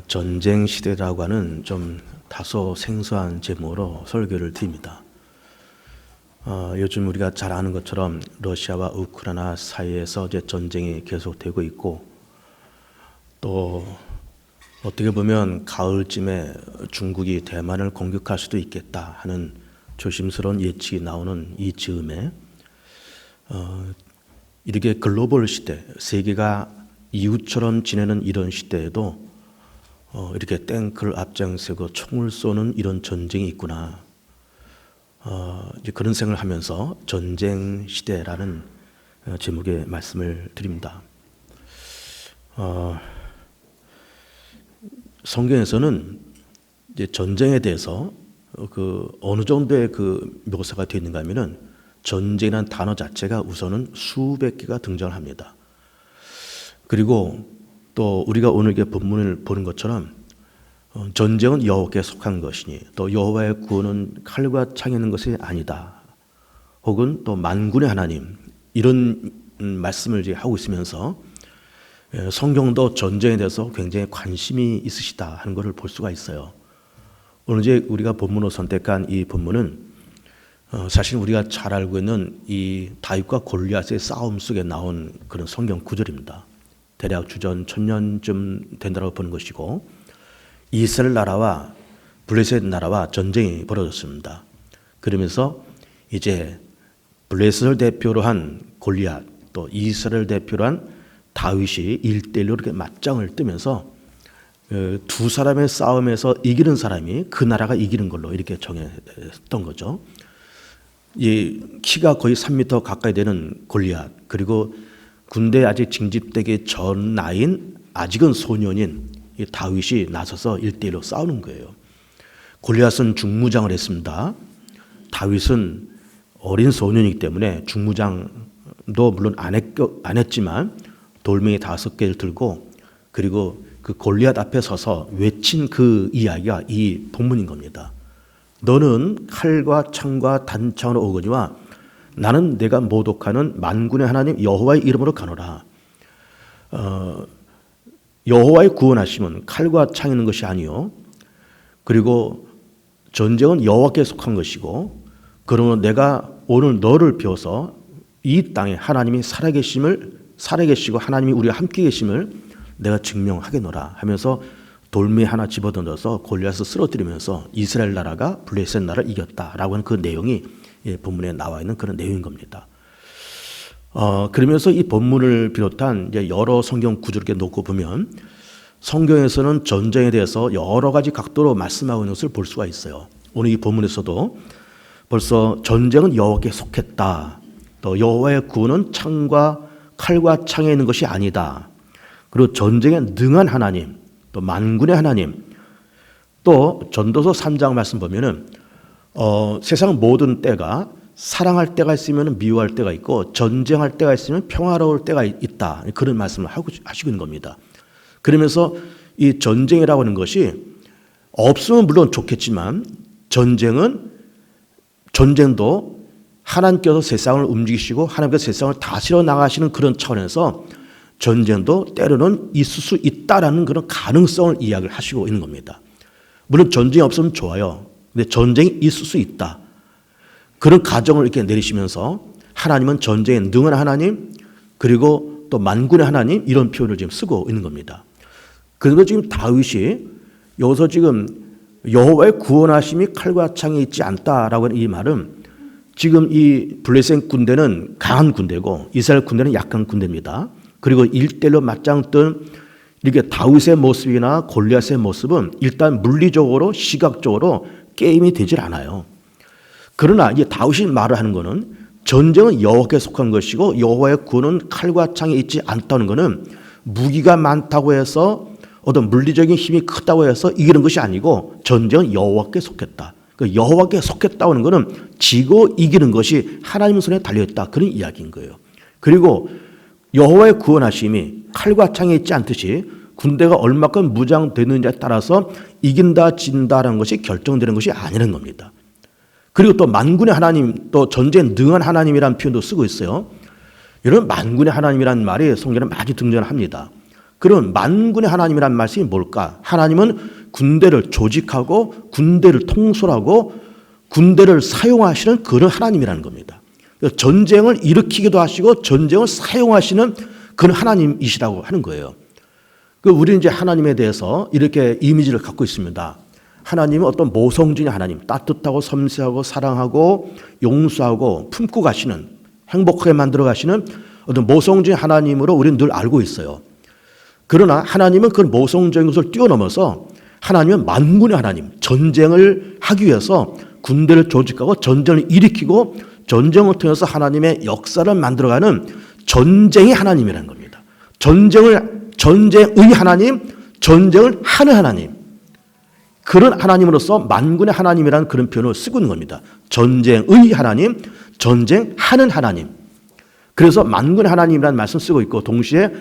전쟁 시대라고 하는 좀 다소 생소한 제목으로 설교를 드립니다. 요즘 우리가 잘 아는 것처럼 러시아와 우크라이나 사이에서 이제 전쟁이 계속되고 있고, 또 어떻게 보면 가을쯤에 중국이 대만을 공격할 수도 있겠다 하는 조심스러운 예측이 나오는 이 즈음에 이렇게 글로벌 시대, 세계가 이웃처럼 지내는 이런 시대에도 이렇게 탱크를 앞장서고 총을 쏘는 이런 전쟁이 있구나. 이제 그런 생각을 하면서 전쟁 시대라는 제목의 말씀을 드립니다. 성경에서는 이제 전쟁에 대해서 어느 정도의 묘사가 되어 있는가 하면은 전쟁이라는 단어 자체가 우선은 수백 개가 등장을 합니다. 그리고 또 우리가 오늘 본문을 보는 것처럼 전쟁은 여호와께 속한 것이니 또 여호와의 구원은 칼과 창에 있는 것이 아니다. 혹은 또 만군의 하나님, 이런 말씀을 이제 하고 있으면서 성경도 전쟁에 대해서 굉장히 관심이 있으시다 하는 것을 볼 수가 있어요. 오늘 이제 우리가 본문으로 선택한 이 본문은 사실 우리가 잘 알고 있는 이 다윗과 골리앗의 싸움 속에 나온 그런 성경 구절입니다. 대략 주전 1000년쯤 된다고 보는 것이고, 이스라엘 나라와 블레셋 나라와 전쟁이 벌어졌습니다. 그러면서 이제 블레셋을 대표로 한 골리앗, 또 이스라엘을 대표로 한 다윗이 1대1로 이렇게 맞짱을 뜨면서 두 사람의 싸움에서 이기는 사람이 그 나라가 이기는 걸로 이렇게 정했던 거죠. 이 키가 거의 3m 가까이 되는 골리앗, 그리고 군대에 아직 징집되기 전 나이인 아직은 소년인 이 다윗이 나서서 1대1로 싸우는 거예요. 골리앗은 중무장을 했습니다. 다윗은 어린 소년이기 때문에 중무장도 물론 안 했지만 돌멩이 5개를 들고, 그리고 그 골리앗 앞에 서서 외친 그 이야기가 이 본문인 겁니다. 너는 칼과 창과 단창으로 오거니와 나는 내가 모독하는 만군의 하나님 여호와의 이름으로 가노라. 여호와의 구원하심은 칼과 창이 있는 것이 아니요, 그리고 전쟁은 여호와께 속한 것이고, 그러면 내가 오늘 너를 비워서 이 땅에 하나님이 살아계시고 하나님이 우리와 함께 계심을 내가 증명하겠노라 하면서 돌멩이 하나 집어던져서 골리앗을 쓰러뜨리면서 이스라엘 나라가 블레셋 나라를 이겼다라고 하는 그 내용이 본문에 나와 있는 그런 내용인 겁니다. 그러면서 이 본문을 비롯한 이제 여러 성경 구절을 놓고 보면 성경에서는 전쟁에 대해서 여러 가지 각도로 말씀하고 있는 것을 볼 수가 있어요. 오늘 이 본문에서도 벌써 전쟁은 여호와께 속했다. 또 여호와의 구원은 창과 칼과 창에 있는 것이 아니다. 그리고 전쟁에 능한 하나님, 또 만군의 하나님, 또 전도서 3장 말씀 보면은 세상 모든 때가 사랑할 때가 있으면 미워할 때가 있고 전쟁할 때가 있으면 평화로울 때가 있다. 그런 말씀을 하시고 있는 겁니다. 그러면서 이 전쟁이라고 하는 것이 없으면 물론 좋겠지만 전쟁도 하나님께서 세상을 움직이시고 하나님께서 세상을 다스려 나가시는 그런 차원에서 전쟁도 때로는 있을 수 있다라는 그런 가능성을 이야기를 하시고 있는 겁니다. 물론 전쟁이 없으면 좋아요. 근데 전쟁이 있을 수 있다. 그런 가정을 이렇게 내리시면서 하나님은 전쟁에 능한 하나님, 그리고 또 만군의 하나님, 이런 표현을 지금 쓰고 있는 겁니다. 그리고 지금 다윗이 여기서 지금 여호와의 구원하심이 칼과 창에 있지 않다라고 하는 이 말은 지금 이 블레셋 군대는 강한 군대고 이스라엘 군대는 약한 군대입니다. 그리고 1대1로 맞짱 뜬 이렇게 다윗의 모습이나 골리앗의 모습은 일단 물리적으로 시각적으로 게임이 되질 않아요. 그러나 이제 다윗이 말을 하는 것은 전쟁은 여호와께 속한 것이고 여호와의 구원은 칼과 창에 있지 않다는 것은 무기가 많다고 해서 어떤 물리적인 힘이 크다고 해서 이기는 것이 아니고 전쟁은 여호와께 속했다. 그 여호와께 속했다고 하는 것은 지고 이기는 것이 하나님 손에 달려있다, 그런 이야기인 거예요. 그리고 여호와의 구원하심이 칼과 창에 있지 않듯이 군대가 얼마큼 무장되느냐에 따라서 이긴다 진다라는 것이 결정되는 것이 아니라는 겁니다. 그리고 또 만군의 하나님, 또 전쟁에 능한 하나님이라는 표현도 쓰고 있어요. 여러분, 만군의 하나님이라는 말이 성경에 많이 등장합니다. 그런 만군의 하나님이란 말씀이 뭘까? 하나님은 군대를 조직하고 군대를 통솔하고 군대를 사용하시는 그런 하나님이라는 겁니다. 전쟁을 일으키기도 하시고 전쟁을 사용하시는 그런 하나님이시라고 하는 거예요. 우리는 이제 하나님에 대해서 이렇게 이미지를 갖고 있습니다. 하나님은 어떤 모성적인 하나님, 따뜻하고 섬세하고 사랑하고 용서하고 품고 가시는, 행복하게 만들어 가시는 어떤 모성적인 하나님으로 우리는 늘 알고 있어요. 그러나 하나님은 그 모성적인 것을 뛰어넘어서 하나님은 만군의 하나님, 전쟁을 하기 위해서 군대를 조직하고 전쟁을 일으키고 전쟁을 통해서 하나님의 역사를 만들어가는 전쟁의 하나님이라는 겁니다. 전쟁의 하나님, 전쟁을 하는 하나님. 그런 하나님으로서 만군의 하나님이라는 그런 표현을 쓰고 있는 겁니다. 전쟁의 하나님, 전쟁하는 하나님. 그래서 만군의 하나님이라는 말씀 쓰고 있고 동시에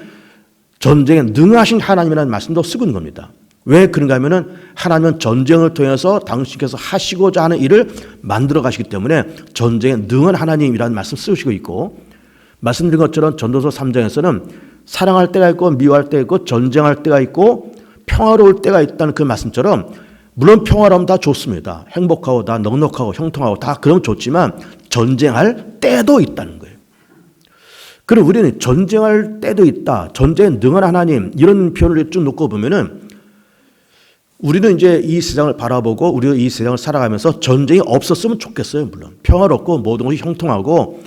전쟁에 능하신 하나님이라는 말씀도 쓰고 있는 겁니다. 왜 그런가 하면은 하나님은 전쟁을 통해서 당신께서 하시고자 하는 일을 만들어 가시기 때문에 전쟁에 능한 하나님이라는 말씀 쓰시고 있고, 말씀드린 것처럼 전도서 3장에서는 사랑할 때가 있고 미워할 때가 있고 전쟁할 때가 있고 평화로울 때가 있다는 그 말씀처럼, 물론 평화로우면 다 좋습니다. 행복하고 다 넉넉하고 형통하고 다 그러면 좋지만 전쟁할 때도 있다는 거예요. 그럼 우리는 전쟁할 때도 있다, 전쟁에 능한 하나님, 이런 표현을 쭉 놓고 보면은 우리는 이제 이 세상을 바라보고 우리가 이 세상을 살아가면서 전쟁이 없었으면 좋겠어요. 물론 평화롭고 모든 것이 형통하고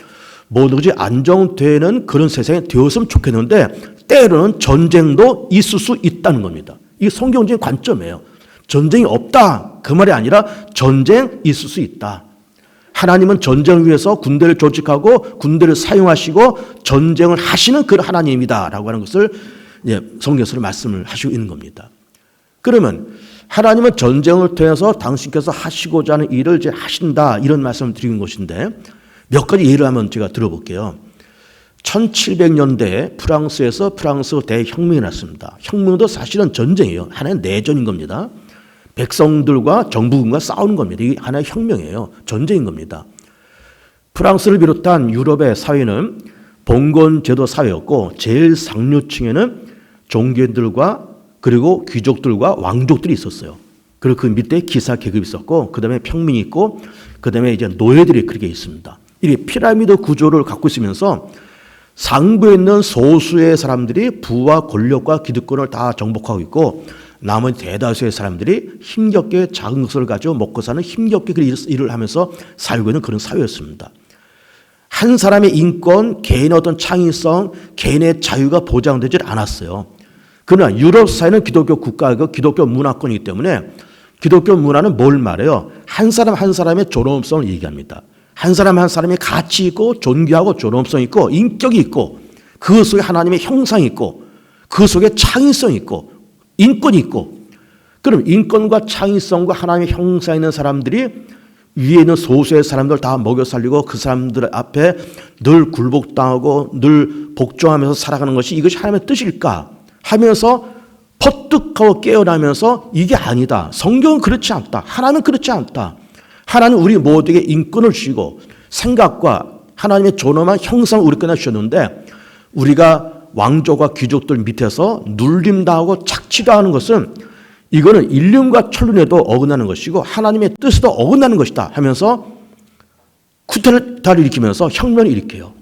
모든 것이 안정되는 그런 세상이 되었으면 좋겠는데 때로는 전쟁도 있을 수 있다는 겁니다. 이게 성경적인 관점이에요. 전쟁이 없다 그 말이 아니라 전쟁 있을 수 있다. 하나님은 전쟁을 위해서 군대를 조직하고 군대를 사용하시고 전쟁을 하시는 그런 하나님이다라고 하는 것을 성경에서 말씀을 하시고 있는 겁니다. 그러면 하나님은 전쟁을 통해서 당신께서 하시고자 하는 일을 이제 하신다, 이런 말씀을 드리는 것인데 몇 가지 예를 한번 제가 들어볼게요. 1700년대에 프랑스에서 프랑스 대혁명이 났습니다. 혁명도 사실은 전쟁이에요. 하나의 내전인 겁니다. 백성들과 정부군과 싸우는 겁니다. 이게 하나의 혁명이에요. 전쟁인 겁니다. 프랑스를 비롯한 유럽의 사회는 봉건제도 사회였고 제일 상류층에는 종교인들과 그리고 귀족들과 왕족들이 있었어요. 그리고 그 밑에 기사 계급이 있었고 그 다음에 평민이 있고 그 다음에 이제 노예들이 그렇게 있습니다. 이게 피라미드 구조를 갖고 있으면서 상부에 있는 소수의 사람들이 부와 권력과 기득권을 다 정복하고 있고 나머지 대다수의 사람들이 힘겹게 작은 것을 가지고 먹고 사는 힘겹게 그 일을 하면서 살고 있는 그런 사회였습니다. 한 사람의 인권, 개인의 어떤 창의성, 개인의 자유가 보장되질 않았어요. 그러나 유럽 사회는 기독교 국가이고 기독교 문화권이기 때문에 기독교 문화는 뭘 말해요? 한 사람 한 사람의 존엄성을 얘기합니다. 한 사람 한 사람의 가치 있고 존귀하고 존엄성 있고 인격이 있고 그 속에 하나님의 형상이 있고 그 속에 창의성이 있고 인권이 있고, 그럼 인권과 창의성과 하나님의 형상이 있는 사람들이 위에 있는 소수의 사람들 다 먹여 살리고 그 사람들 앞에 늘 굴복당하고 늘 복종하면서 살아가는 것이 이것이 하나님의 뜻일까 하면서 퍼뜩하고 깨어나면서 이게 아니다. 성경은 그렇지 않다. 하나님은 그렇지 않다. 하나님은 우리 모두에게 인권을 주시고 생각과 하나님의 존엄한 형상을 우리에게 주셨는데 우리가 왕족과 귀족들 밑에서 눌림당하고 착취당하는 것은 이거는 인륜과 천륜에도 어긋나는 것이고 하나님의 뜻에도 어긋나는 것이다 하면서 쿠데타를 일으키면서 혁명을 일으켜요.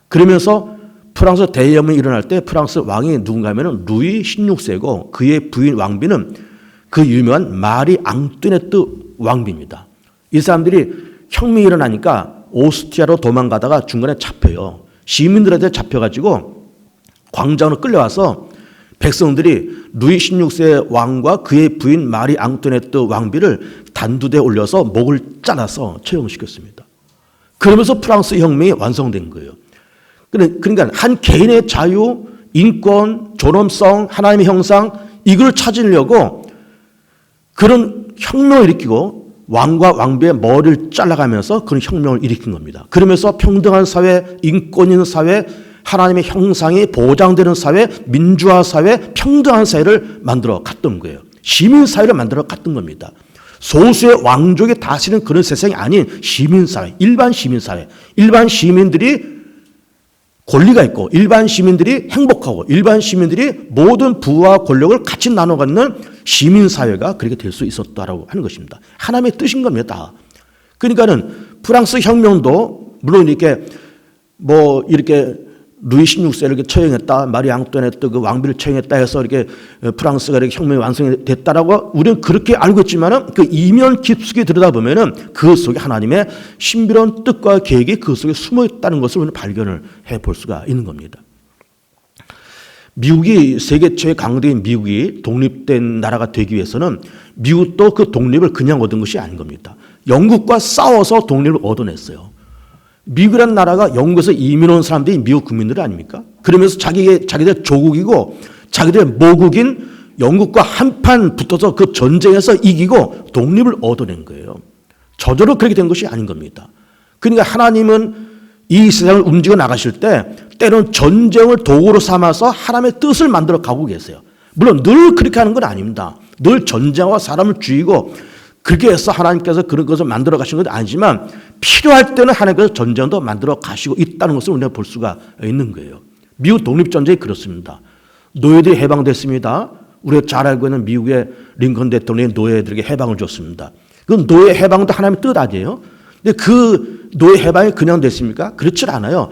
그러면서 프랑스 대혁명이 일어날 때 프랑스 왕이 누군가 하면 루이 16세고 그의 부인 왕비는 그 유명한 마리 앙뚜네트 왕비입니다. 이 사람들이 혁명이 일어나니까 오스트리아로 도망가다가 중간에 잡혀요. 시민들한테 잡혀가지고 광장으로 끌려와서 백성들이 루이 16세 왕과 그의 부인 마리 앙뚜네트 왕비를 단두대에 올려서 목을 잘라서 처형시켰습니다. 그러면서 프랑스 혁명이 완성된 거예요. 그러니까 한 개인의 자유, 인권, 존엄성, 하나님의 형상 이걸 찾으려고 그런 혁명을 일으키고 왕과 왕비의 머리를 잘라가면서 그런 혁명을 일으킨 겁니다. 그러면서 평등한 사회, 인권 있는 사회, 하나님의 형상이 보장되는 사회, 민주화 사회, 평등한 사회를 만들어 갔던 거예요. 시민사회를 만들어 갔던 겁니다. 소수의 왕족이 다스리는 그런 세상이 아닌 시민사회, 일반 시민사회, 일반 시민들이 권리가 있고 일반 시민들이 행복하고 일반 시민들이 모든 부와 권력을 같이 나눠 갖는 시민사회가 그렇게 될 수 있었다라고 하는 것입니다. 하나님의 뜻인 겁니다. 그러니까는 프랑스 혁명도 물론 이렇게 이렇게 루이 16세를 이렇게 처형했다, 마리 앙뚜아네트 그 왕비를 처형했다 해서 이렇게 프랑스가 이렇게 혁명이 완성이 됐다라고 우리는 그렇게 알고 있지만은 그 이면 깊숙이 들여다보면은 그 속에 하나님의 신비로운 뜻과 계획이 그 속에 숨어 있다는 것을 우리는 발견을 해 볼 수가 있는 겁니다. 미국이 세계 최 강대인 미국이 독립된 나라가 되기 위해서는 미국도 그 독립을 그냥 얻은 것이 아닌 겁니다. 영국과 싸워서 독립을 얻어냈어요. 미국이라는 나라가 영국에서 이민 온 사람들이 미국 국민들 아닙니까? 그러면서 자기들 조국이고 자기들 모국인 영국과 한판 붙어서 그 전쟁에서 이기고 독립을 얻어낸 거예요. 저절로 그렇게 된 것이 아닌 겁니다. 그러니까 하나님은 이 세상을 움직여 나가실 때 때로는 전쟁을 도구로 삼아서 하나님의 뜻을 만들어 가고 계세요. 물론 늘 그렇게 하는 건 아닙니다. 늘 전쟁과 사람을 죽이고 그렇게 해서 하나님께서 그런 것을 만들어 가신 건 아니지만 필요할 때는 하나님께서 전쟁도 만들어 가시고 있다는 것을 우리가 볼 수가 있는 거예요. 미국 독립전쟁이 그렇습니다. 노예들이 해방됐습니다. 우리가 잘 알고 있는 미국의 링컨 대통령이 노예들에게 해방을 줬습니다. 그 노예 해방도 하나님의 뜻 아니에요? 근데 그 노예 해방이 그냥 됐습니까? 그렇지 않아요.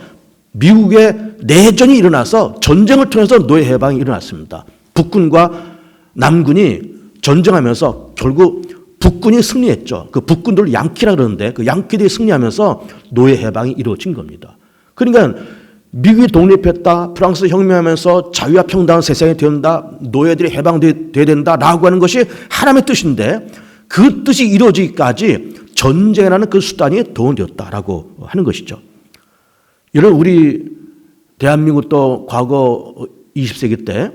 미국의 내전이 일어나서 전쟁을 통해서 노예 해방이 일어났습니다. 북군과 남군이 전쟁하면서 결국 북군이 승리했죠. 그 북군들 양키라 그러는데 그 양키들이 승리하면서 노예 해방이 이루어진 겁니다. 그러니까 미국이 독립했다, 프랑스 혁명하면서 자유와 평등한 세상이 된다, 노예들이 해방돼야 된다라고 하는 것이 하나님의 뜻인데 그 뜻이 이루어지기까지 전쟁이라는 그 수단이 동원되었다라고 하는 것이죠. 여러분 우리 대한민국도 과거 20세기 때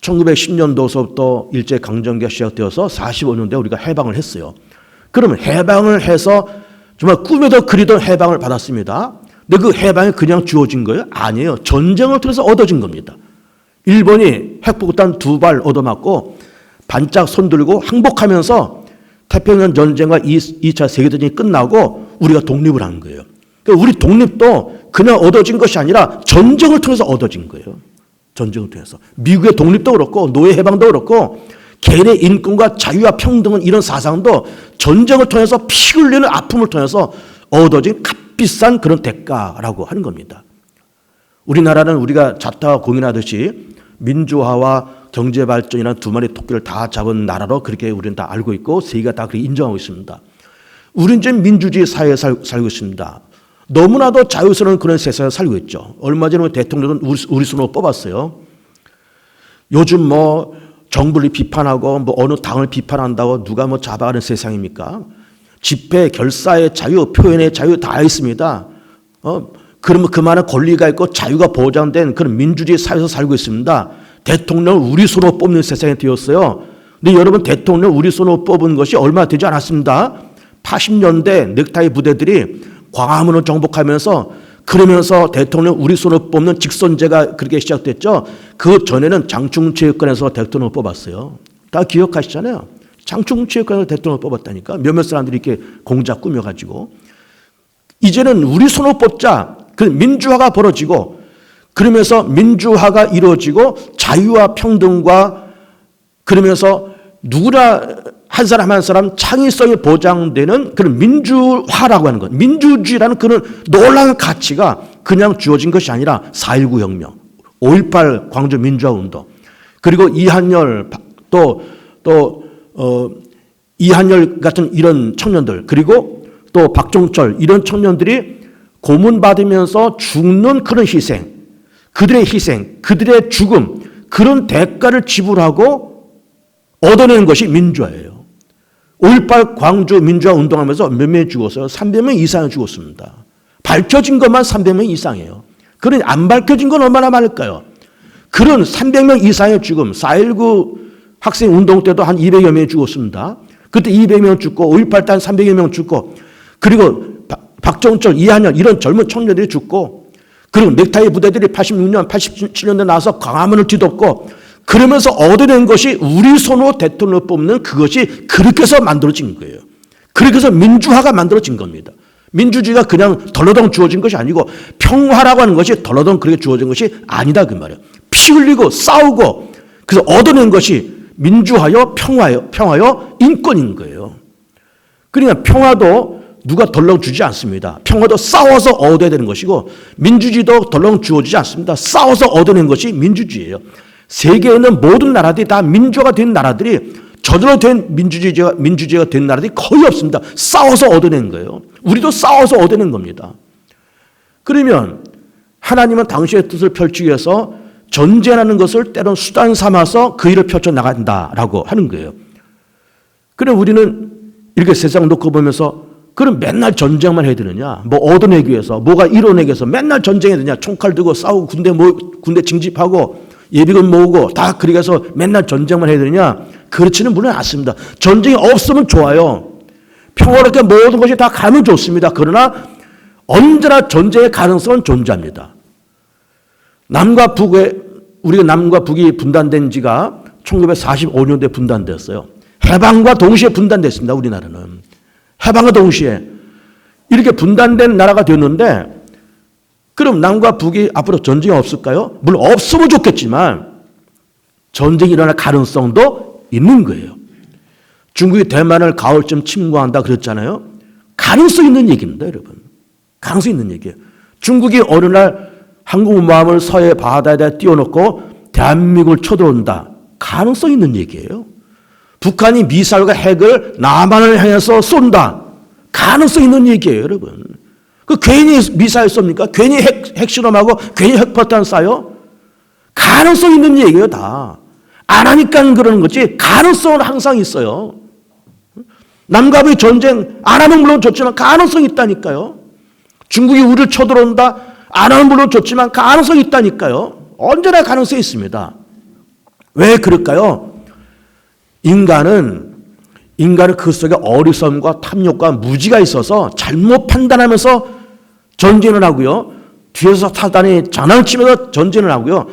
1910년도서부터 일제강점기가 시작되어서 45년대 우리가 해방을 했어요. 그러면 해방을 해서 정말 꿈에도 그리던 해방을 받았습니다. 근데 그 해방이 그냥 주어진 거예요? 아니에요. 전쟁을 통해서 얻어진 겁니다. 일본이 핵폭탄 2발 얻어맞고 반짝 손들고 항복하면서 태평양 전쟁과 2차 세계대전이 끝나고 우리가 독립을 한 거예요. 그러니까 우리 독립도 그냥 얻어진 것이 아니라 전쟁을 통해서 얻어진 거예요. 전쟁을 통해서. 미국의 독립도 그렇고 노예 해방도 그렇고 개인의 인권과 자유와 평등은 이런 사상도 전쟁을 통해서 피 흘리는 아픔을 통해서 얻어진 값비싼 그런 대가라고 하는 겁니다. 우리나라는 우리가 자타와 공인하듯이 민주화와 경제발전이라는 두 마리 토끼를 다 잡은 나라로 그렇게 우리는 다 알고 있고 세계가 다 그렇게 인정하고 있습니다. 우리는 지금 민주주의 사회에 살고 있습니다. 너무나도 자유스러운 그런 세상에 살고 있죠. 얼마 전에 대통령은 우리 손으로 뽑았어요. 요즘 정부를 비판하고 어느 당을 비판한다고 누가 잡아가는 세상입니까? 집회, 결사의 자유, 표현의 자유 다 있습니다. 그러면 그만한 권리가 있고 자유가 보장된 그런 민주주의 사회에서 살고 있습니다. 대통령을 우리 손으로 뽑는 세상이 되었어요. 근데 여러분 대통령 우리 손으로 뽑은 것이 얼마 되지 않았습니다. 80년대 넥타이 부대들이 광화문을 정복하면서 그러면서 대통령 우리 손으로 뽑는 직선제가 그렇게 시작됐죠. 그 전에는 장충체육관에서 대통령을 뽑았어요. 다 기억하시잖아요. 장충체육관에서 대통령을 뽑았다니까. 몇몇 사람들이 이렇게 공작 꾸며가지고. 이제는 우리 손으로 뽑자. 그 민주화가 벌어지고 그러면서 민주화가 이루어지고 자유와 평등과 그러면서 누구나 한 사람 한 사람 창의성이 보장되는 그런 민주화라고 하는 것, 민주주의라는 그런 놀라운 가치가 그냥 주어진 것이 아니라 4.19 혁명, 5.18 광주 민주화 운동, 그리고 이한열 이한열 같은 이런 청년들, 그리고 또 박종철 이런 청년들이 고문받으면서 죽는 그런 희생, 그들의 죽음, 그런 대가를 지불하고 얻어내는 것이 민주화예요. 5.18 광주 민주화 운동하면서 몇 명이 죽었어요? 300명 이상이 죽었습니다. 밝혀진 것만 300명 이상이에요. 그러니 안 밝혀진 건 얼마나 많을까요? 그런 300명 이상의 죽음, 4.19 학생 운동 때도 한 200여 명이 죽었습니다. 그때 200명 죽고 5.18 때 한 300여 명 죽고 그리고 박정철, 이한열 이런 젊은 청년들이 죽고 그리고 넥타이 부대들이 86년, 87년대 나와서 광화문을 뒤덮고 그러면서 얻어낸 것이 우리 손으로 대통령을 뽑는 그것이 그렇게 해서 만들어진 거예요. 그렇게 해서 민주화가 만들어진 겁니다. 민주주의가 그냥 덜러덩 주어진 것이 아니고 평화라고 하는 것이 덜러덩 그렇게 주어진 것이 아니다 그 말이에요. 피 흘리고 싸우고 그래서 얻어낸 것이 민주화요 평화요 인권인 거예요. 그러니까 평화도 누가 덜렁 주지 않습니다. 평화도 싸워서 얻어야 되는 것이고 민주주의도 덜렁 주어지지 않습니다. 싸워서 얻어낸 것이 민주주의예요. 세계에 있는 모든 나라들이 다 민주화가 된 나라들이 저절로 된 민주주의가 된 나라들이 거의 없습니다. 싸워서 얻어낸 거예요. 우리도 싸워서 얻어낸 겁니다. 그러면 하나님은 당신의 뜻을 펼치기 위해서 전쟁하는 것을 때론 수단 삼아서 그 일을 펼쳐나간다라고 하는 거예요. 그럼 우리는 이렇게 세상 놓고 보면서 그럼 맨날 전쟁만 해야 되느냐? 뭐 얻어내기 위해서, 뭐가 이뤄내기 위해서 맨날 전쟁해야 되냐? 총칼 들고 싸우고 군대 징집하고 예비군 모으고 다 그렇게 해서 맨날 전쟁만 해야 되느냐? 그렇지는 물론 않습니다. 전쟁이 없으면 좋아요. 평화롭게 모든 것이 다 가면 좋습니다. 그러나 언제나 전쟁의 가능성은 존재합니다. 우리가 남과 북이 분단된 지가 1945년도에 분단되었어요. 해방과 동시에 분단됐습니다. 우리나라는. 해방과 동시에. 이렇게 분단된 나라가 됐는데 그럼 남과 북이 앞으로 전쟁이 없을까요? 물론 없으면 좋겠지만 전쟁이 일어날 가능성도 있는 거예요. 중국이 대만을 가을쯤 침공한다 그랬잖아요. 가능성 있는 얘기입니다, 여러분. 가능성 있는 얘기예요. 중국이 어느 날 항공모함을 서해 바다에다 띄워놓고 대한민국을 쳐들어온다. 가능성 있는 얘기예요. 북한이 미사일과 핵을 남한을 향해서 쏜다. 가능성 있는 얘기예요, 여러분. 그 괜히 미사일 쏩니까? 괜히 핵실험하고 괜히 핵포탄 쏴요? 가능성 있는 얘기예요, 다. 안 하니까 그러는 거지 가능성은 항상 있어요. 남과 북이 전쟁 안 하면 물론 좋지만 가능성이 있다니까요. 중국이 우리를 쳐들어온다. 안 하면 물론 좋지만 가능성이 있다니까요. 언제나 가능성이 있습니다. 왜 그럴까요? 인간은 그 속에 어리석음과 탐욕과 무지가 있어서 잘못 판단하면서 전쟁을 하고요. 뒤에서 사단이 장난치면서 전쟁을 하고요.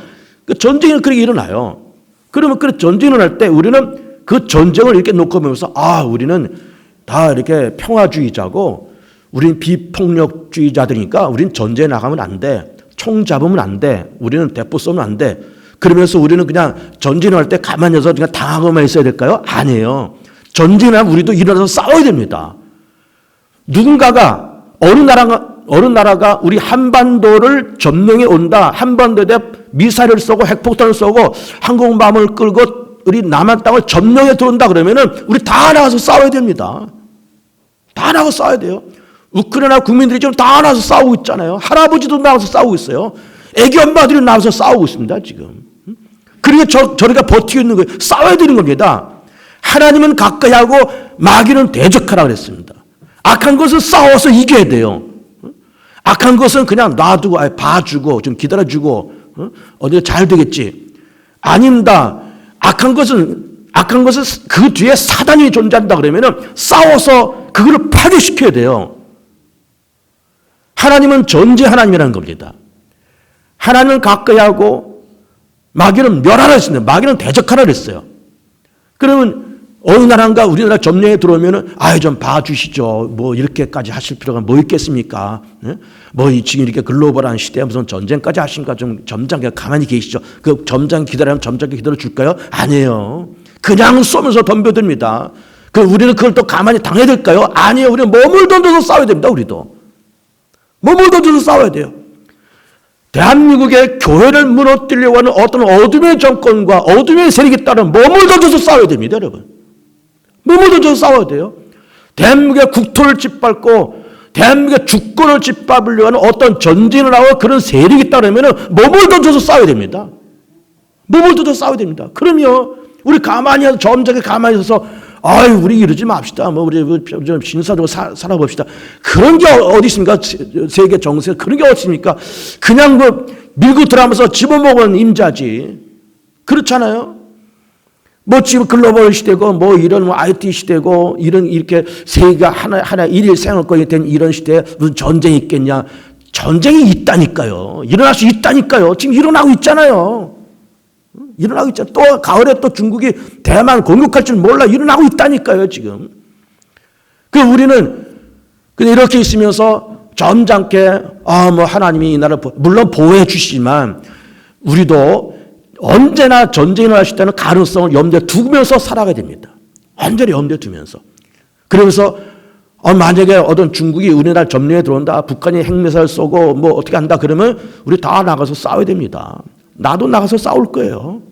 그 전쟁이 그렇게 일어나요. 그러면 그 전쟁이 일어날 때 우리는 그 전쟁을 이렇게 놓고 보면서 우리는 다 이렇게 평화주의자고 우리는 비폭력주의자들이니까 우리는 전쟁에 나가면 안 돼. 총 잡으면 안 돼. 우리는 대포 쏘면 안 돼. 그러면서 우리는 그냥 전쟁을 할 때 가만히 있어서 그냥 당하고만 있어야 될까요? 아니에요. 전쟁을 하면 우리도 일어나서 싸워야 됩니다. 누군가가 어느 나라가 우리 한반도를 점령해 온다. 한반도에 미사일을 쏘고 핵폭탄을 쏘고 항공모함을 끌고 우리 남한 땅을 점령해 들어온다 그러면은 우리 다 나가서 싸워야 됩니다. 다 나가서 싸워야 돼요. 우크라이나 국민들이 지금 다 나가서 싸우고 있잖아요. 할아버지도 나가서 싸우고 있어요. 애기 엄마들이 나가서 싸우고 있습니다, 지금. 그러니까 저리가 버티고 있는 거예요. 싸워야 되는 겁니다. 하나님은 가까이 하고 마귀는 대적하라 그랬습니다. 악한 것은 싸워서 이겨야 돼요. 악한 것은 그냥 놔두고 봐주고 좀 기다려주고 어디가 잘 되겠지. 아닙니다. 악한 것은 그 뒤에 사단이 존재한다 그러면은 싸워서 그걸 파괴시켜야 돼요. 하나님은 전제 하나님이라는 겁니다. 하나님은 가까이 하고 마귀는 멸하라 했습니다. 마귀는 대적하라 그랬어요. 그러면 어느 나라인가 우리나라 점령에 들어오면은 좀 봐주시죠. 뭐 이렇게까지 하실 필요가 뭐 있겠습니까? 뭐 지금 이렇게 글로벌한 시대에 무슨 전쟁까지 하십니까? 좀 점잖게 가만히 계시죠. 그 점잖게 기다리면 점잖게 기다려 줄까요? 아니에요. 그냥 쏘면서 덤벼듭니다. 우리는 그걸 또 가만히 당해야 될까요? 아니에요. 우리는 몸을 던져서 싸워야 됩니다. 우리도. 몸을 던져서 싸워야 돼요. 대한민국의 교회를 무너뜨리려고 하는 어떤 어둠의 정권과 어둠의 세력에 따른 몸을 던져서 싸워야 됩니다, 여러분. 몸을 던져서 싸워야 돼요. 대한민국의 국토를 짓밟고 대한민국의 주권을 짓밟으려고 하는 어떤 전쟁을 하고 그런 세력이 따르면 몸을 던져서 싸워야 됩니다. 몸을 던져서 싸워야 됩니다. 그러면 우리 가만히 점잖게 가만히 있어서 우리 이러지 맙시다. 우리 좀 신사적으로 살아봅시다. 그런 게 어디 있습니까? 세계 정세 그런 게 어디 있습니까? 그냥 밀고 들어가면서 집어먹은 임자지. 그렇잖아요. 지금 글로벌 시대고 이런 IT 시대고 이렇게 세계가 하나 일일 생활권이 된 이런 시대에 무슨 전쟁이 있겠냐? 전쟁이 있다니까요. 일어날 수 있다니까요. 지금 일어나고 있잖아요. 일어나고 있잖아요. 또 가을에 또 중국이 대만 공격할 줄 몰라 일어나고 있다니까요, 지금. 우리는 근데 이렇게 있으면서 점잖게 뭐 하나님이 이 나라를 물론 보호해 주시지만 우리도 언제나 전쟁이 일어날 수 있다는 가능성을 염두에 두면서 살아가야 됩니다. 완전히 염두에 두면서. 그러면서 만약에 어떤 중국이 우리나라 점령에 들어온다, 북한이 핵미사일 쏘고 뭐 어떻게 한다 그러면 우리 다 나가서 싸워야 됩니다. 나도 나가서 싸울 거예요.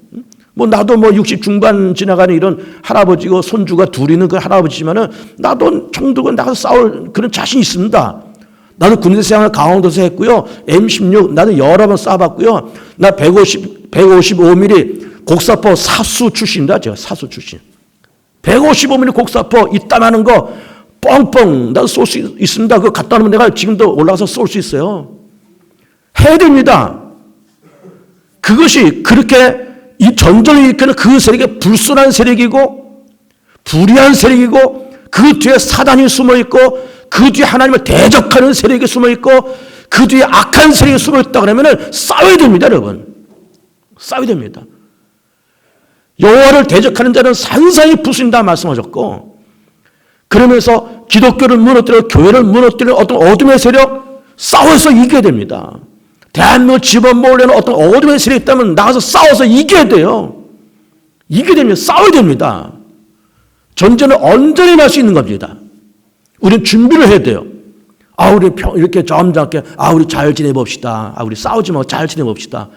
뭐 나도 뭐 60 중반 지나가는 이런 할아버지고 손주가 둘 있는 그 할아버지지만은 나도 총 들고 나가서 싸울 그런 자신 있습니다. 나도 군대 생활 강원도에서 했고요. M16 나도 여러 번 쏴봤고요. 나 155mm 곡사포 사수 출신이다. 제가 사수 출신. 155mm 곡사포 이따마는 거 뻥뻥 나도 쏠 수 있습니다. 그거 갖다 놓으면 내가 지금도 올라가서 쏠 수 있어요. 해야 됩니다. 그것이 그렇게 이 전쟁을 일으키는 그 세력이 불순한 세력이고 불의한 세력이고 그 뒤에 사단이 숨어있고 그 뒤에 하나님을 대적하는 세력이 숨어있고 그 뒤에 악한 세력이 숨어있다 그러면 싸워야 됩니다. 여러분. 싸워야 됩니다. 여호와를 대적하는 자는 산산이 부순다 말씀하셨고 그러면서 기독교를 무너뜨리고 교회를 무너뜨리는 어떤 어둠의 세력 싸워서 이겨야 됩니다. 대한민국을 집어먹으려는 어떤 어둠의 세력이 있다면 나가서 싸워서 이겨야 돼요. 이겨야 됩니다. 싸워야 됩니다. 전쟁은 언제나 날 수 있는 겁니다. 우리는 준비를 해야 돼요. 우리 이렇게 점잖게, 우리 잘 지내봅시다. 우리 싸우지 말고 잘 지내봅시다.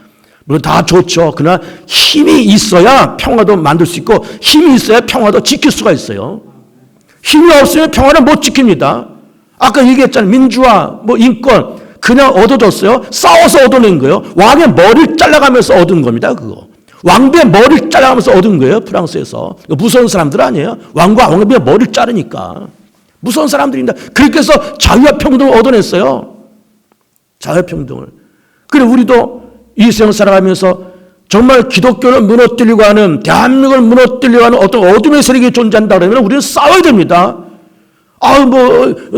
물론 다 좋죠. 그러나 힘이 있어야 평화도 만들 수 있고 힘이 있어야 평화도 지킬 수가 있어요. 힘이 없으면 평화를 못 지킵니다. 아까 얘기했잖아요. 민주화, 인권. 그냥 얻어졌어요. 싸워서 얻어낸 거예요. 왕의 머리를 잘라가면서 얻은 겁니다. 그거. 왕비의 머리를 잘라가면서 얻은 거예요. 프랑스에서. 무서운 사람들 아니에요. 왕과 왕비의 머리를 자르니까. 무서운 사람들입니다. 그렇게 해서 자유와 평등을 얻어냈어요. 자유와 평등을. 그래 우리도 이 세상 살아가면서 정말 기독교를 무너뜨리고 하는 대한민국을 무너뜨리고 하는 어떤 어둠의 세력이 존재한다 그러면 우리는 싸워야 됩니다.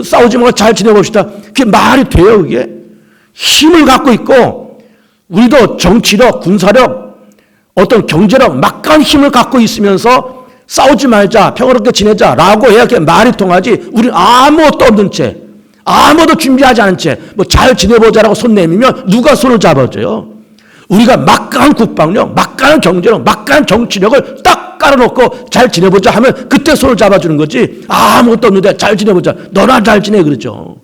싸우지 말고 잘 지내봅시다. 그게 말이 돼요, 그게? 힘을 갖고 있고, 우리도 정치력, 군사력, 어떤 경제력, 막강한 힘을 갖고 있으면서 싸우지 말자, 평화롭게 지내자, 라고 해야 그게 말이 통하지, 우리는 아무것도 없는 채, 아무도 준비하지 않은 채, 잘 지내보자라고 손 내밀면 누가 손을 잡아줘요? 우리가 막강한 국방력, 막강한 경제력, 막강한 정치력을 딱 깔아놓고 잘 지내보자 하면 그때 손을 잡아주는 거지 아무것도 없는데 잘 지내보자. 너나 잘 지내 그러죠.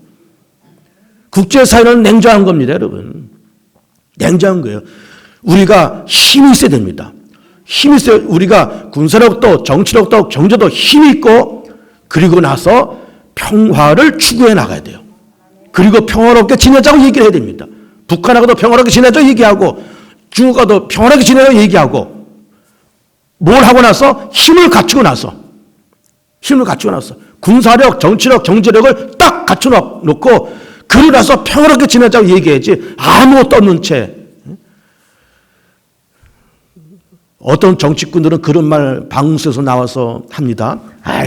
국제사회는 냉정한 겁니다. 여러분. 냉정한 거예요. 우리가 힘이 있어야 됩니다. 힘이 있어야 우리가 군사력도 정치력도 경제도 힘이 있고 그리고 나서 평화를 추구해 나가야 돼요. 그리고 평화롭게 지내자고 얘기를 해야 됩니다. 북한하고도 평화롭게 지내자고 얘기하고 중국과도 평화롭게 지내자고 얘기하고 뭘 하고 나서 힘을 갖추고 나서 군사력, 정치력, 경제력을 딱 갖춰놓고 그러고 나서 평화롭게 지내자고 얘기해야지 아무것도 없는 채. 어떤 정치꾼들은 그런 말 방송에서 나와서 합니다.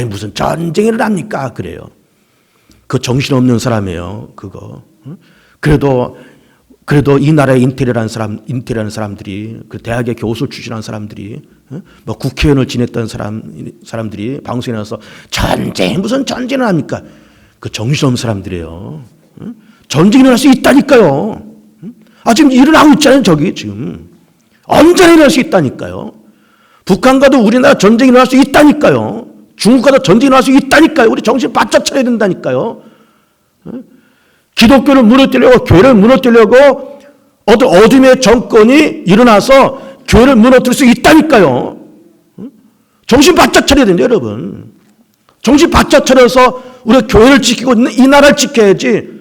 무슨 전쟁을 합니까? 그래요. 그 정신없는 사람이에요. 그거. 그래도 이 나라의 인텔이라는 사람들이, 그 대학의 교수 출신한 사람들이, 국회의원을 지냈던 사람들이 방송에 나와서 무슨 전쟁을 합니까? 그 정신없는 사람들이에요. 전쟁이 일어날 수 있다니까요. 지금 일어나고 있잖아요, 저기 지금. 언제나 일어날 수 있다니까요. 북한과도 우리나라 전쟁이 일어날 수 있다니까요. 중국과도 전쟁이 일어날 수 있다니까요. 우리 정신 바짝 차려야 된다니까요. 기독교를 무너뜨리려고 교회를 무너뜨리려고 어떤 어둠의 정권이 일어나서 교회를 무너뜨릴 수 있다니까요. 정신 바짝 차려야 된다 여러분. 정신 바짝 차려서 우리가 교회를 지키고 이 나라를 지켜야지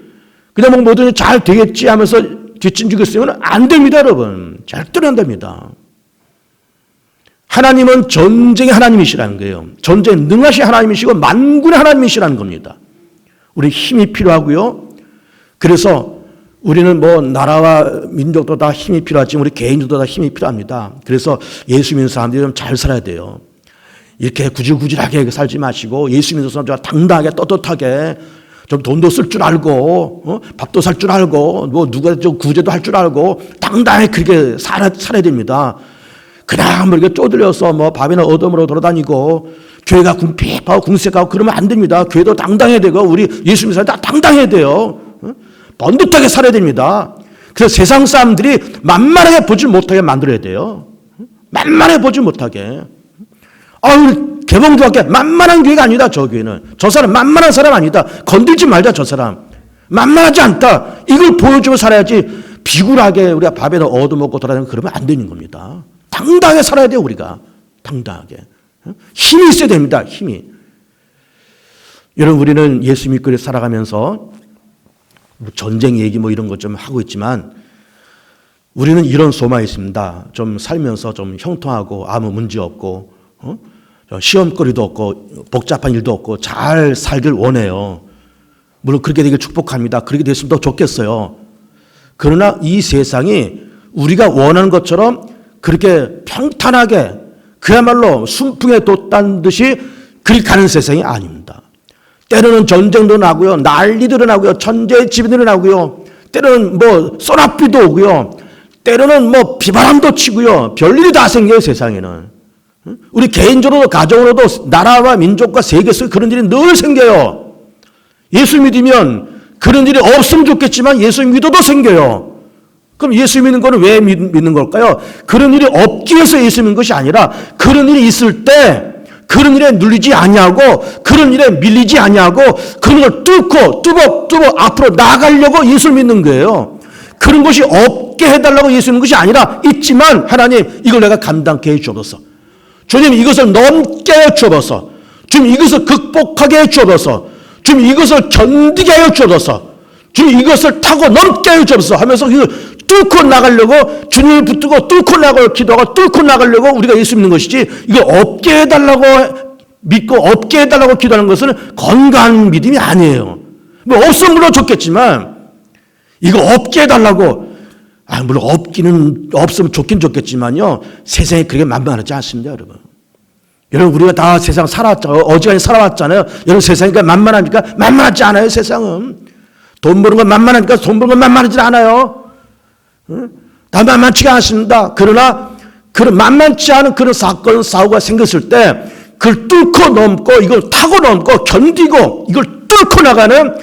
그냥 뭐든 잘 되겠지 하면서 뒷짐지고 있으면 안 됩니다 여러분. 절대로 안 됩니다. 하나님은 전쟁의 하나님이시라는 거예요. 전쟁에 능하신 하나님이시고 만군의 하나님이시라는 겁니다. 우리 힘이 필요하고요. 그래서 우리는 나라와 민족도 다 힘이 필요하지만 우리 개인들도 다 힘이 필요합니다. 그래서 예수 믿는 사람들이 좀 잘 살아야 돼요. 이렇게 구질구질하게 살지 마시고 예수 믿는 사람들 당당하게 떳떳하게 좀 돈도 쓸 줄 알고 밥도 살 줄 알고 누가 좀 구제도 할 줄 알고 당당하게 그렇게 살아야 됩니다. 그냥 이렇게 쪼들려서 밥이나 얻어먹으러 돌아다니고 교회가 궁핍하고 궁색하고 그러면 안 됩니다. 교회도 당당해야 되고 우리 예수 믿는 사람 다 당당해야 돼요. 번듯하게 살아야 됩니다. 그래서 세상 사람들이 만만하게 보질 못하게 만들어야 돼요. 만만하게 보질 못하게. 개봉교회 만만한 교회가 아니다. 저 교회는. 저 사람 만만한 사람 아니다. 건들지 말자 저 사람. 만만하지 않다. 이걸 보여주고 살아야지 비굴하게 우리가 밥에다 얻어먹고 돌아다니고 그러면 안 되는 겁니다. 당당하게 살아야 돼요 우리가. 당당하게. 힘이 있어야 됩니다. 힘이. 여러분 우리는 예수 믿고 살아가면서 전쟁 얘기 이런 것 좀 하고 있지만 우리는 이런 소망이 있습니다. 좀 살면서 좀 형통하고 아무 문제 없고 시험거리도 없고 복잡한 일도 없고 잘 살길 원해요. 물론 그렇게 되길 축복합니다. 그렇게 됐으면 더 좋겠어요. 그러나 이 세상이 우리가 원하는 것처럼 그렇게 평탄하게 그야말로 순풍에 돛단 듯이 그리 가는 세상이 아닙니다. 때로는 전쟁도 나고요. 난리도 일어나고요. 천재지변도 일어나고요. 때로는 쏘나비도 오고요. 때로는 비바람도 치고요. 별일이 다 생겨요 세상에는. 우리 개인적으로도 가정으로도 나라와 민족과 세계 속에 그런 일이 늘 생겨요. 예수 믿으면 그런 일이 없으면 좋겠지만 예수 믿어도 생겨요. 그럼 예수 믿는 거는 왜 믿는 걸까요? 그런 일이 없기 위해서 예수 믿는 것이 아니라 그런 일이 있을 때 그런 일에 눌리지 아니하고 그런 일에 밀리지 아니하고 그런 걸 뚫고 뚜벅뚜벅 앞으로 나가려고 예수를 믿는 거예요. 그런 것이 없게 해달라고 예수 믿는 것이 아니라 있지만 하나님 이걸 내가 감당케 해 주옵소서. 주님 이것을 넘게 해 주옵소서. 주님 이것을 극복하게 해 주옵소서. 주님 이것을 견디게 해 주옵소서. 주님 이것을 타고 넘게 해 주옵소서 하면서 이걸 뚫고 나가려고 주님을 붙들고 뚫고 나가려고 기도하고 뚫고 나가려고 우리가 예수 믿는 것이지 이걸 없게 해달라고 믿고 없게 해달라고 기도하는 것은 건강한 믿음이 아니에요. 없으면 물론 좋겠지만 이거 없게 해달라고 물론 없으면 좋긴 좋겠지만요 세상에 그렇게 만만하지 않습니다 여러분. 여러분 우리가 다 세상 살아왔잖아요. 어지간히 살아왔잖아요. 여러분 세상이니까 만만합니까? 만만하지 않아요 세상은. 돈 버는 건 만만하니까 돈 버는 건 만만하지 않아요. 다 만만치가 않습니다. 그러나 그런 만만치 않은 그런 사건 사고가 생겼을 때 그걸 뚫고 넘고 이걸 타고 넘고 견디고 이걸 뚫고 나가는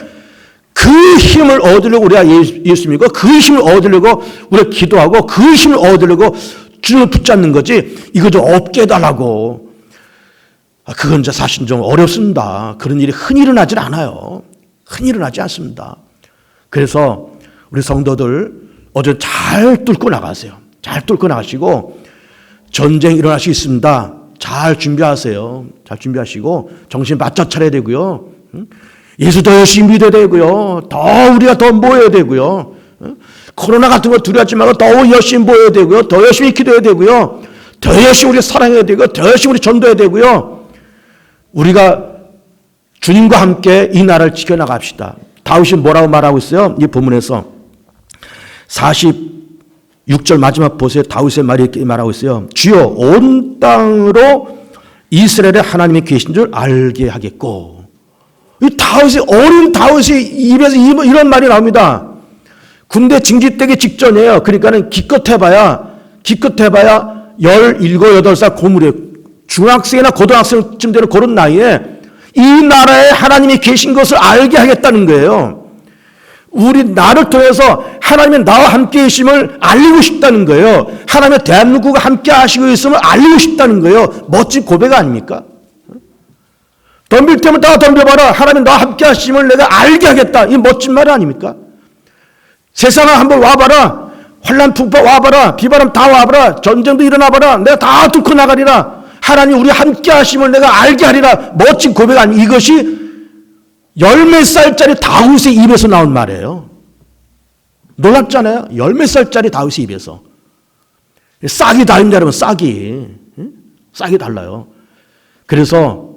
그 힘을 얻으려고 우리가 예수 믿고 그 힘을 얻으려고 우리가 기도하고 그 힘을 얻으려고 주님을 붙잡는 거지 이거 좀 없게 해달라고. 그건 사실 좀 어렵습니다. 그런 일이 흔히 일어나질 않아요. 흔히 일어나지 않습니다. 그래서 우리 성도들 어제 잘 뚫고 나가세요. 잘 뚫고 나가시고 전쟁 일어날 수 있습니다. 잘 준비하세요. 잘 준비하시고 정신 바짝 차려야 되고요. 예수 더 열심히 믿어야 되고요. 더 우리가 더 모여야 되고요. 코로나 같은 거 두려워하지 말고 더 열심히 모여야 되고요. 더 열심히 기도해야 되고요. 더 열심히 우리 사랑해야 되고요. 더 열심히 우리 전도해야 되고요. 우리가 주님과 함께 이 나라를 지켜나갑시다. 다윗이 뭐라고 말하고 있어요? 이 본문에서 46절 마지막 보세요. 다윗의 말이 이렇게 말하고 있어요. 주여 온 땅으로 이스라엘의 하나님이 계신 줄 알게 하겠고. 이 다윗이 어린 다윗이 입에서 이런 말이 나옵니다. 군대 징집되기 직전이에요. 그러니까는 기껏 해봐야 17, 18살 고물이에요. 중학생이나 고등학생쯤 되는 그런 나이에 이 나라에 하나님이 계신 것을 알게 하겠다는 거예요. 우리 나를 통해서 하나님의 나와 함께 계심을 알리고 싶다는 거예요. 하나님의 대한민국과 함께 하시고 있음을 알리고 싶다는 거예요. 멋진 고백 아닙니까? 덤빌 때면 다 덤벼봐라. 하나님 나와 함께 하심을 내가 알게 하겠다. 이 멋진 말 아닙니까? 세상아 한번 와봐라. 환난 풍파 와봐라. 비바람 다 와봐라. 전쟁도 일어나봐라. 내가 다 뚫고 나가리라. 하나님 우리 함께 하심을 내가 알게 하리라. 멋진 고백 아니 이것이 10몇 살짜리 다윗의 입에서 나온 말이에요. 놀랍잖아요. 10몇 살짜리 다윗의 입에서. 싹이 다릅니다 여러분. 싹이 달라요. 그래서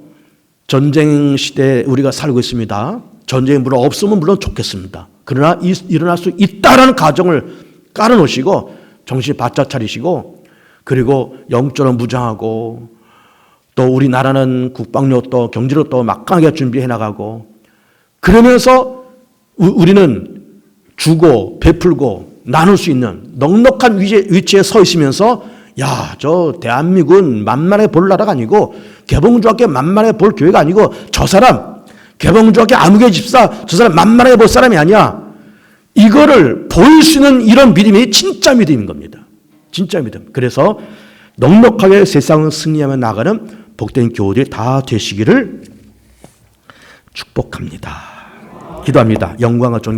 전쟁 시대에 우리가 살고 있습니다. 전쟁이 물론 없으면 물론 좋겠습니다. 그러나 일어날 수 있다라는 가정을 깔아놓으시고 정신 바짝 차리시고 그리고 영적으로 무장하고 또 우리나라는 국방력 또 경제로 또 막강하게 준비해 나가고 그러면서 우리는 주고 베풀고 나눌 수 있는 넉넉한 위치에 서 있으면서 야, 저 대한민국은 만만하게 볼 나라가 아니고 개봉주학교 만만하게 볼 교회가 아니고 저 사람 개봉주학교 아무개 집사 저 사람 만만하게 볼 사람이 아니야. 이거를 보일 수 있는 이런 믿음이 진짜 믿음인 겁니다. 진짜 믿음. 그래서 넉넉하게 세상을 승리하며 나가는 복된 교우들이 다 되시기를 축복합니다. 기도합니다. 영광과 존귀